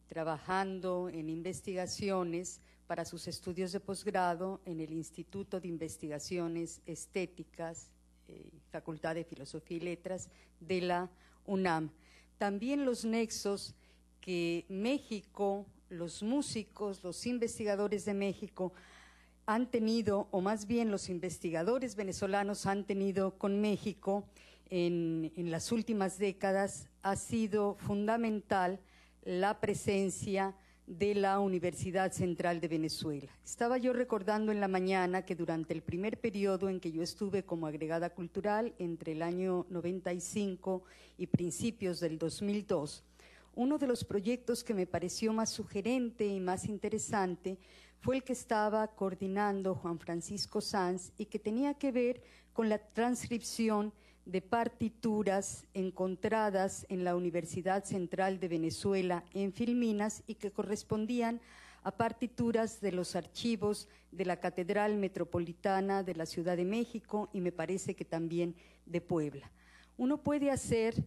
trabajando en investigaciones para sus estudios de posgrado en el Instituto de Investigaciones Estéticas, Facultad de Filosofía y Letras de la UNAM. También los nexos que México, los músicos, los investigadores de México han tenido, o más bien los investigadores venezolanos han tenido con México en las últimas décadas, ha sido fundamental la presencia de la Universidad Central de Venezuela. Estaba yo recordando en la mañana que durante el primer periodo en que yo estuve como agregada cultural, entre el año 95 y principios del 2002, uno de los proyectos que me pareció más sugerente y más interesante fue el que estaba coordinando Juan Francisco Sanz y que tenía que ver con la transcripción de partituras encontradas en la Universidad Central de Venezuela en Filminas y que correspondían a partituras de los archivos de la Catedral Metropolitana de la Ciudad de México y me parece que también de Puebla. Uno puede hacer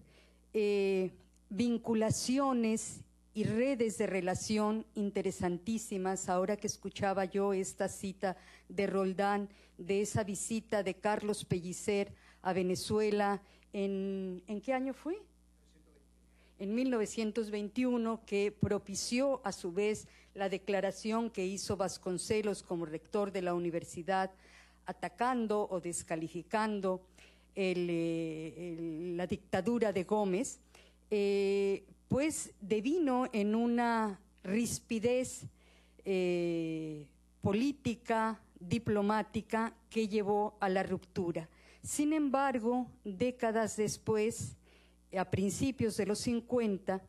vinculaciones y redes de relación interesantísimas. Ahora que escuchaba yo esta cita de Roldán, de esa visita de Carlos Pellicer a Venezuela, ¿en qué año fue? En 1921, que propició a su vez la declaración que hizo Vasconcelos como rector de la universidad, atacando o descalificando la dictadura de Gómez, pues devino en una rispidez política, diplomática, que llevó a la ruptura. Sin embargo, décadas después, a principios de los 50,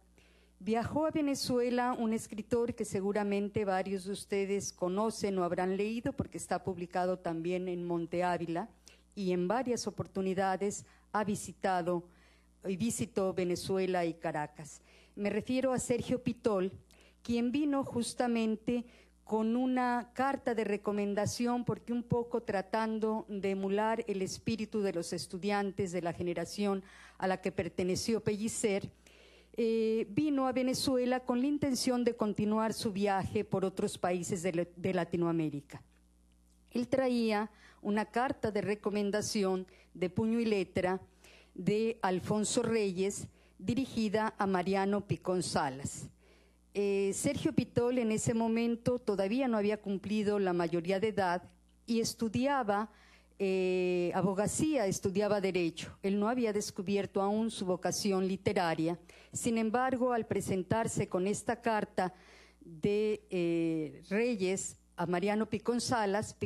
viajó a Venezuela un escritor que seguramente varios de ustedes conocen o habrán leído porque está publicado también en Monte Ávila y en varias oportunidades visitó Venezuela y Caracas. Me refiero a Sergio Pitol, quien vino justamente con una carta de recomendación, porque un poco tratando de emular el espíritu de los estudiantes de la generación a la que perteneció Pellicer, vino a Venezuela con la intención de continuar su viaje por otros países de Latinoamérica. Él traía una carta de recomendación de puño y letra de Alfonso Reyes, dirigida a Mariano Picón Salas. Sergio Pitol en ese momento todavía no había cumplido la mayoría de edad y estudiaba abogacía, estudiaba derecho. Él no había descubierto aún su vocación literaria. Sin embargo, al presentarse con esta carta de Reyes a Mariano Picón Salas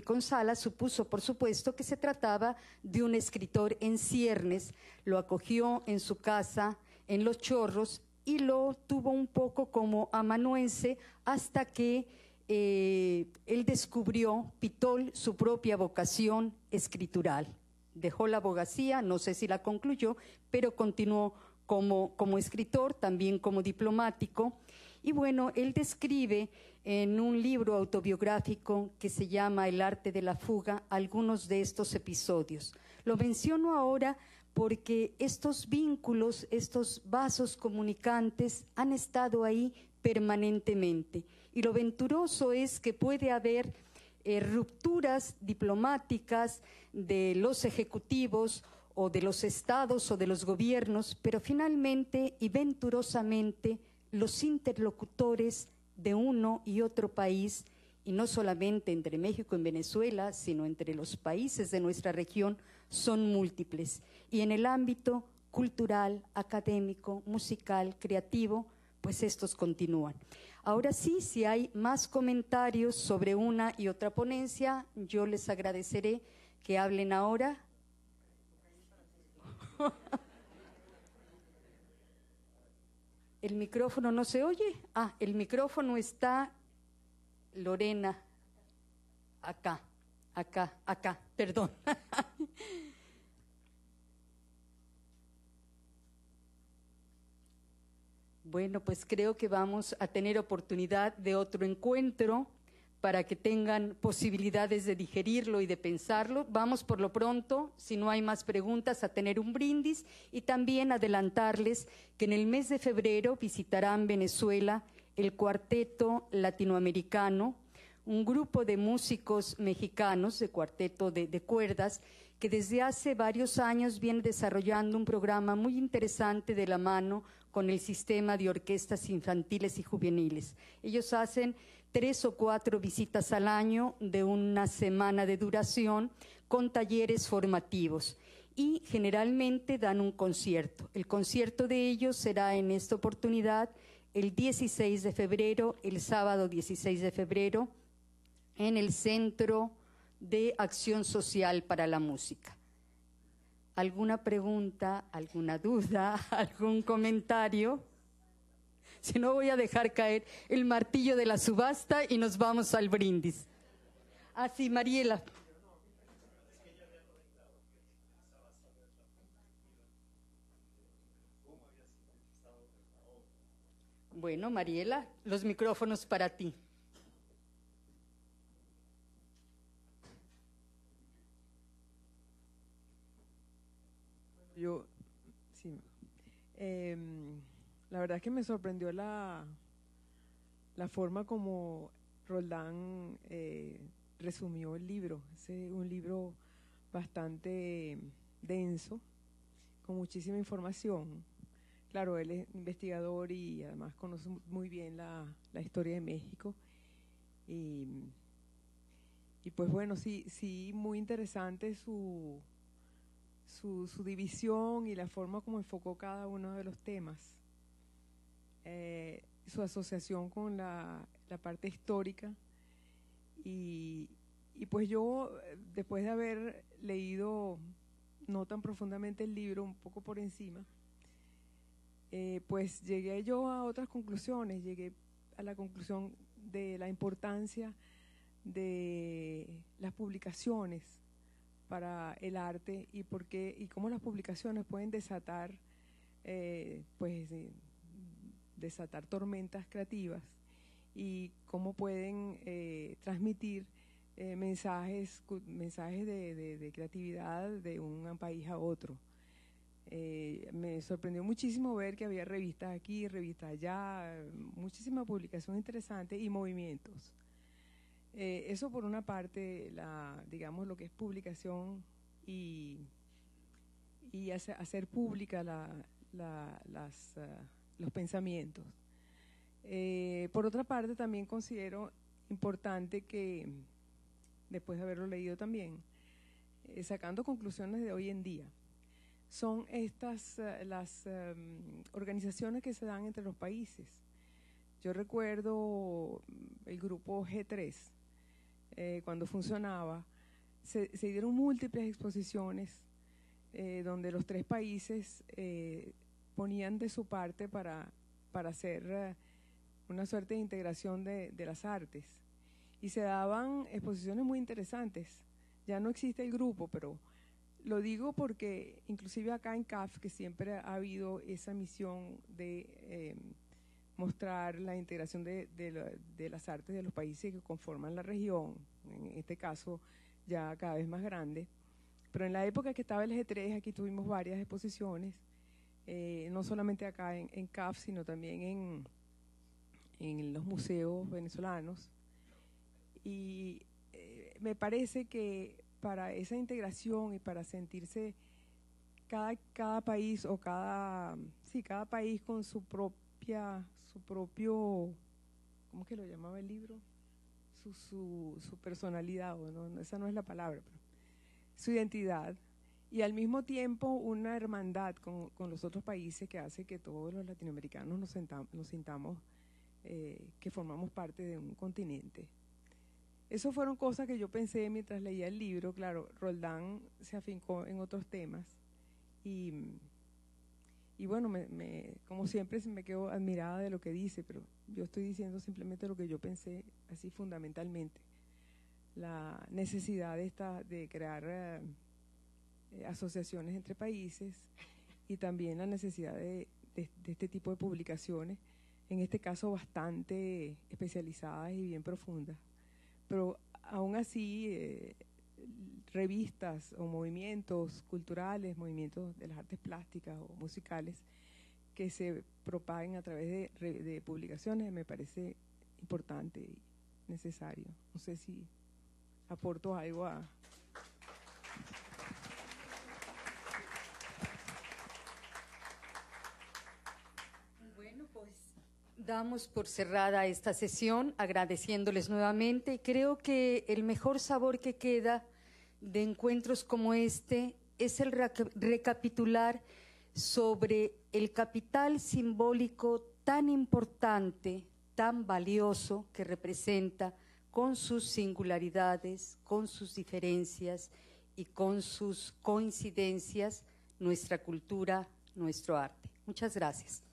supuso, por supuesto, que se trataba de un escritor en ciernes. Lo acogió en su casa en Los Chorros y lo tuvo un poco como amanuense hasta que él descubrió, Pitol, su propia vocación escritural. Dejó la abogacía, no sé si la concluyó, pero continuó como escritor, también como diplomático. Y bueno, él describe en un libro autobiográfico que se llama El arte de la fuga algunos de estos episodios. Lo menciono ahora porque estos vínculos, estos vasos comunicantes han estado ahí permanentemente. Y lo venturoso es que puede haber rupturas diplomáticas de los ejecutivos o de los estados o de los gobiernos, pero finalmente y venturosamente los interlocutores de uno y otro país, y no solamente entre México y Venezuela, sino entre los países de nuestra región, son múltiples. Y en el ámbito cultural, académico, musical, creativo, pues estos continúan. Ahora sí, si hay más comentarios sobre una y otra ponencia, yo les agradeceré que hablen ahora. ¿El micrófono no se oye? El micrófono está, Lorena, acá, perdón. Bueno, pues creo que vamos a tener oportunidad de otro encuentro para que tengan posibilidades de digerirlo y de pensarlo. Vamos por lo pronto, si no hay más preguntas, a tener un brindis y también adelantarles que en el mes de febrero visitarán Venezuela el Cuarteto Latinoamericano un grupo de músicos mexicanos de cuarteto de cuerdas que desde hace varios años viene desarrollando un programa muy interesante de la mano con el sistema de orquestas infantiles y juveniles. Ellos hacen 3 o 4 visitas al año de una semana de duración con talleres formativos y generalmente dan un concierto. El concierto de ellos será en esta oportunidad el 16 de febrero, el sábado 16 de febrero, en el Centro de Acción Social para la Música. ¿Alguna pregunta, alguna duda, algún comentario? Si no, voy a dejar caer el martillo de la subasta y nos vamos al brindis. Ah, sí, Mariela. Bueno, Mariela, los micrófonos para ti. Sí, la verdad es que me sorprendió la forma como Roldán resumió el libro. Es un libro bastante denso, con muchísima información. Claro, él es investigador y además conoce muy bien la historia de México. Y pues bueno, sí, muy interesante su división y la forma como enfocó cada uno de los temas. Su asociación con la parte histórica. Y pues yo, después de haber leído no tan profundamente el libro, un poco por encima, pues llegué yo a otras conclusiones. Llegué a la conclusión de la importancia de las publicaciones para el arte y por qué y cómo las publicaciones pueden desatar desatar tormentas creativas y cómo pueden transmitir mensajes de creatividad de un país a otro. Me sorprendió muchísimo ver que había revistas aquí, revistas allá, muchísima publicación interesante y movimientos. Eso por una parte, digamos, lo que es publicación y hacer pública los pensamientos. Por otra parte, también considero importante que, después de haberlo leído también, sacando conclusiones de hoy en día, son estas las organizaciones que se dan entre los países. Yo recuerdo el grupo G3, cuando funcionaba, se dieron múltiples exposiciones donde los 3 países ponían de su parte para hacer una suerte de integración de las artes. Y se daban exposiciones muy interesantes. Ya no existe el grupo, pero lo digo porque inclusive acá en CAF, que siempre ha habido esa misión de mostrar la integración de las artes de los países que conforman la región, en este caso ya cada vez más grande. Pero en la época que estaba el G3, aquí tuvimos varias exposiciones, no solamente acá en CAF, sino también en los museos venezolanos. Y me parece que para esa integración y para sentirse cada país o cada país con su propio, ¿cómo es que lo llamaba el libro? Su personalidad, no, esa no es la palabra, pero su identidad, y al mismo tiempo una hermandad con los otros países que hace que todos los latinoamericanos nos sintamos que formamos parte de un continente. Eso fueron cosas que yo pensé mientras leía el libro. Claro, Roldán se afincó en otros temas y bueno, como siempre me quedo admirada de lo que dice, pero yo estoy diciendo simplemente lo que yo pensé así fundamentalmente. La necesidad de crear asociaciones entre países y también la necesidad de este tipo de publicaciones, en este caso bastante especializadas y bien profundas. Pero aún así, revistas o movimientos culturales, movimientos de las artes plásticas o musicales que se propaguen a través de publicaciones me parece importante necesario. No sé si aporto algo a... Bueno, pues damos por cerrada esta sesión, agradeciéndoles nuevamente. Creo que el mejor sabor que queda de encuentros como este es el recapitular sobre el capital simbólico tan importante, tan valioso que representa, con sus singularidades, con sus diferencias y con sus coincidencias, nuestra cultura, nuestro arte. Muchas gracias.